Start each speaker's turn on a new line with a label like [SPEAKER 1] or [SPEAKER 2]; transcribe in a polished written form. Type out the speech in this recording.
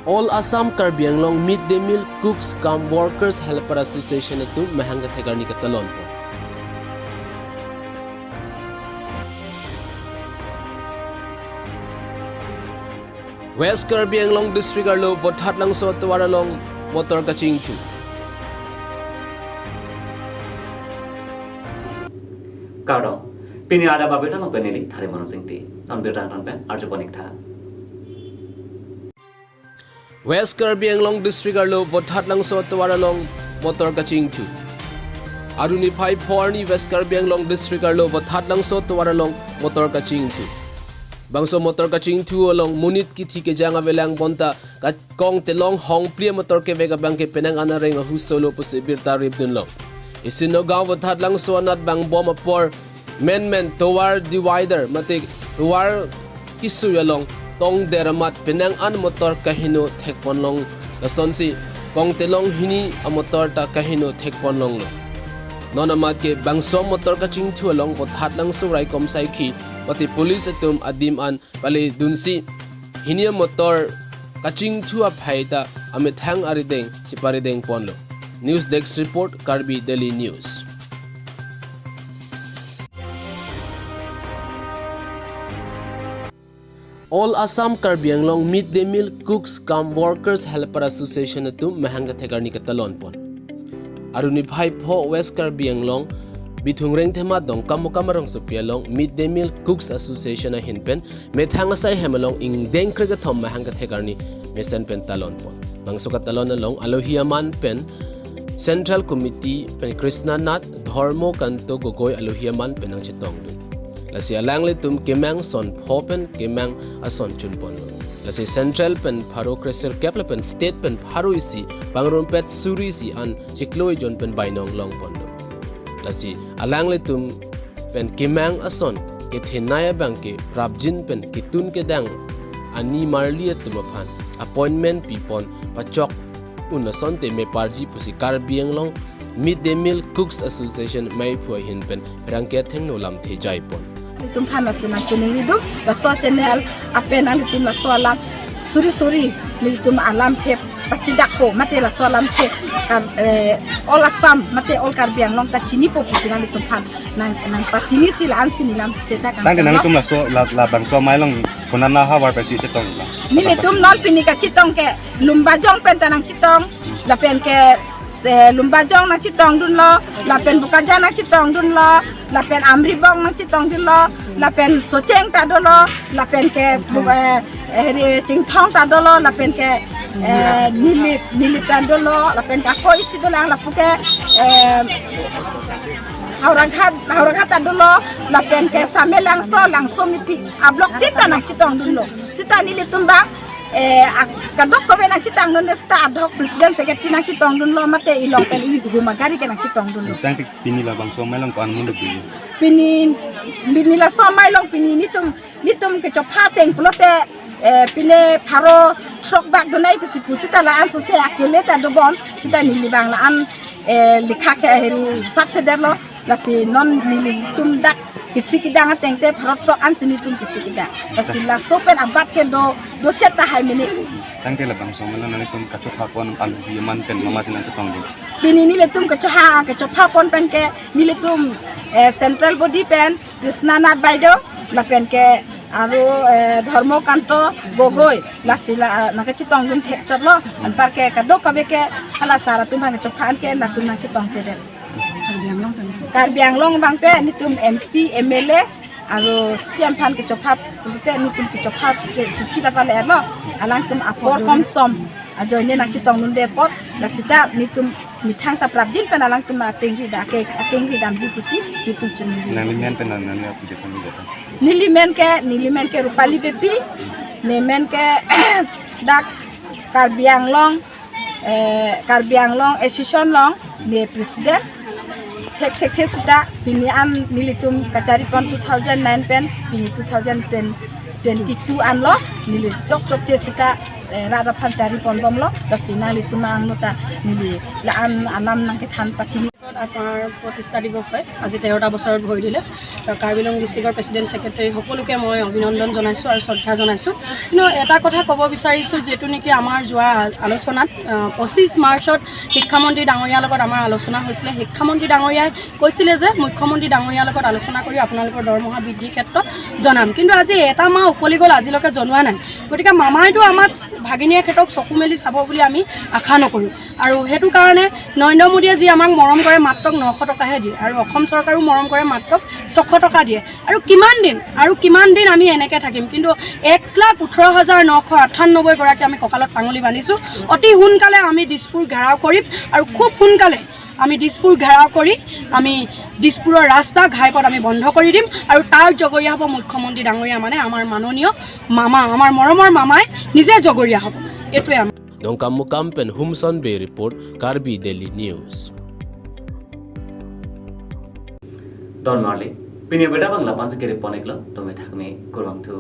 [SPEAKER 1] All Assam Karbi Anglong Midday Meal Cooks Cum Workers Helper Association itu mahangga thegar ni katalon po. West Karbi Anglong District arlo vothat lang so tuwaralong motor kaching tu.
[SPEAKER 2] Kado, pini Adap abirta long peneli thare manosing ti non birta non pen arjo konik tha.
[SPEAKER 1] West Karbi Anglong District arlo vothat lang so tuwaralong motor kaching tu. Aruni 5 ni West Karbi Anglong District arlo vothat lang so tuwaralong motor kaching tu. Bangso motor kaching tu along munit ki thike janga velang bonta ka kong telong hong plia motor ke vega bangke penang anareng hu solo pose birta ribdun long. Isino gaw vothat lang so anat bang bom por men towar divider matik towar kisu yalong tong deramat penang an motor kahino thekpon long lason si kong telong hini a motor ta kahino thekpon long nonamat ke bangso motor kaching tu along vothat lang so rai kom sai khi pati police atum adim an pali dunsi hini motor kaching tu a phaita ame thang arideng chiparideng ponlo. News Desk Report, Karbi Daily News. All Assam Karbi Anglong Midday Meal Cooks Cum Workers Helper Association itu mahangga thegar ni katalon pon. Aruni bhai pho West Karbi Anglong bithungreng thema dong kamarong sopialong Midday Meal Cooks Association a hinpen methanga sai hemalong ing deng krega thom mahangga thegar ni mesen pen talon pon. Bangso katalon along alohiaman pen Central Committee pen Krishna Nath Dharmo Kanto Gogoy Alohiaman penang chitong dun. Lasi alang litum kemang son phopen kemang ason chunpon. Lasi Central pen Pharo Kresir Kepla pen State pen Pharo isi Pangrumpet Suri si an Chikloi Jon pen Bainong Long Pondo. Lasi alang litum pen kemang ason kethinaya bangke Prabjin pen kitun kedang ani marliya tumapan appointment pipon pachok unasonte me parji pusi Karbi Anglong Midday Meal Cooks Association mai phua hin pen rangke thengno lam the jai pon
[SPEAKER 3] tum phana sina chuni ridu la so channel apen al tum la so lam suri ni tum alam phep pachidak po mate la so lam phep kar all Assam mate all Karbi Anglong ta chini po pusi nang tum phan nang pachini sil an sini lam seta kan
[SPEAKER 4] tang nang tum la so la bang so mai long konana ha war pesi chetong la
[SPEAKER 3] mili tum nol pini ka chitong ke lumba jong pen tanang chitong la pen ke lumba jong na chitong dun lo la pen bukaja na chitong dun lo la pen amri bong na chitong dun lo la pen socheng ta do lo la pen ke ting thong ta do lo la pen ke nilip ta do lo la pen ka khoi si do lang la puke Hauragat ta do lo la pen ke same lang so miti ablok tin ta na chitong dun lo sita nilip tumba kadok ko na chitang dun sta adhok president secretary na chitong dun lo mate ilong pen i gumagari ke na chitong dun lo
[SPEAKER 4] tang pini la bang so mai long kan mun de
[SPEAKER 3] pini la so mai long pini nitum ke chopha teng plote pine pharo trok bak donai pisi pusita la an so se akele ta do bon sita nili bang la an likha ke heri sabse der lo la si non nili tum dak kisi kidang tengte pharo trok an sini tum kisi kidang la si la so pen abat ke do cheta hai mini
[SPEAKER 4] tang la bang so mai long tum ka chopha kon an yaman pen mama sinan chetong din
[SPEAKER 3] pini ni le tum ke chopha pon pen ke ni le tum central body pen Krishna Nath Baido la pen ke aru Dharmo Kanto Gogoy la sila na ke chitong dun thek chotlo an par ke kadok kabe ke hala sara tum han chopha an ke na tum na chitong te den Karbi Anglong bang pe ni tum MP MLA aru siam phan ke chopha te ni tum ke chopha ke sichi ta pale lo alang tum apor kom som ajo ne na chitong nun de pot la sita ni tum mithang ta prabjin pen alang tum atengri da ke atengri dam ji pusi ni tum chuni
[SPEAKER 4] nang limen pen nan ya puje kan ni
[SPEAKER 3] nilimen ke rupali bepi nemen ke dak Karbi Anglong association long ne president thek sida pini an nilitum kachari pon 2009 pen pini 2010 22 an lo nili chok che sita rada phan chari pon bom lo rasina litum ang nota nili la an alam nang ke than pachini
[SPEAKER 5] আপোনাৰ প্ৰতিষ্ঠা দিৱস হয় আজি 13টা বছৰত ভৰি দিলে আৰু কাৰ্বি আংলং ডিষ্ট্ৰিক্টৰ প্ৰেচিডেণ্ট ছেক্ৰেটাৰী সকলোকে মই অভিনন্দন জনাইছোঁ আৰু শ্ৰদ্ধা জনাইছোঁ কিন্তু এটা কথা ক'ব বিচাৰিছোঁ যিটো নেকি আমাৰ যোৱা আলোচনাত 25 মাৰ্চত শিক্ষামন্ত্ৰী ডাঙৰীয়াৰ লগত আমাৰ আলোচনা হৈছিলে শিক্ষামন্ত্ৰী ডাঙৰীয়াই কৈছিলে যে মুখ্যমন্ত্ৰী ডাঙৰীয়াৰ লগত আলোচনা কৰি আপোনালোকৰ দৰমহা বৃদ্ধিৰ ক্ষেত্ৰত জনাম কিন্তু আজি এটা মাহ উকলি গ'ল আজিলৈকে জনোৱা নাই গতিকে মামাইতো আমাক ভাগিনীয়ে ক্ষেত্ৰক চকু মেলি চাব বুলি আমি আশা নকৰোঁ আৰু সেইটো কাৰণে নৰেন্দ্ৰ মোদীয়ে যি আমাক মৰম কৰে মাত্ৰ 900 টকাহে দিয়ে আৰু অসম চৰকাৰো মৰম কৰে মাত্ৰ 600 টকা দিয়ে আৰু কিমান দিন আমি এনেকৈ থাকিম কিন্তু 1,18,998 গৰাকী আমি কঁকালত টাঙুলি বান্ধিছোঁ অতি সোনকালে আমি দিছপুৰ ঘেৰাও কৰিম আৰু খুব সোনকালে আমি দিছপুৰ ঘেৰাও কৰি আমি দিছপুৰৰ ৰাস্তা ঘাইপথ আমি বন্ধ কৰি দিম আৰু তাৰ জগৰীয়া হ'ব মুখ্যমন্ত্ৰী ডাঙৰীয়া মানে আমাৰ মাননীয় মামা আমাৰ মৰমৰ মামাই নিজে জগৰীয়া হ'ব এইটোৱে আমি
[SPEAKER 1] Dongkam Mukam Pen Humson Bay Report, Karbi Daily News.
[SPEAKER 2] Don Marley, Pinya Beta Bangla Pansakiri Ponegla, Dometacme, Kurang to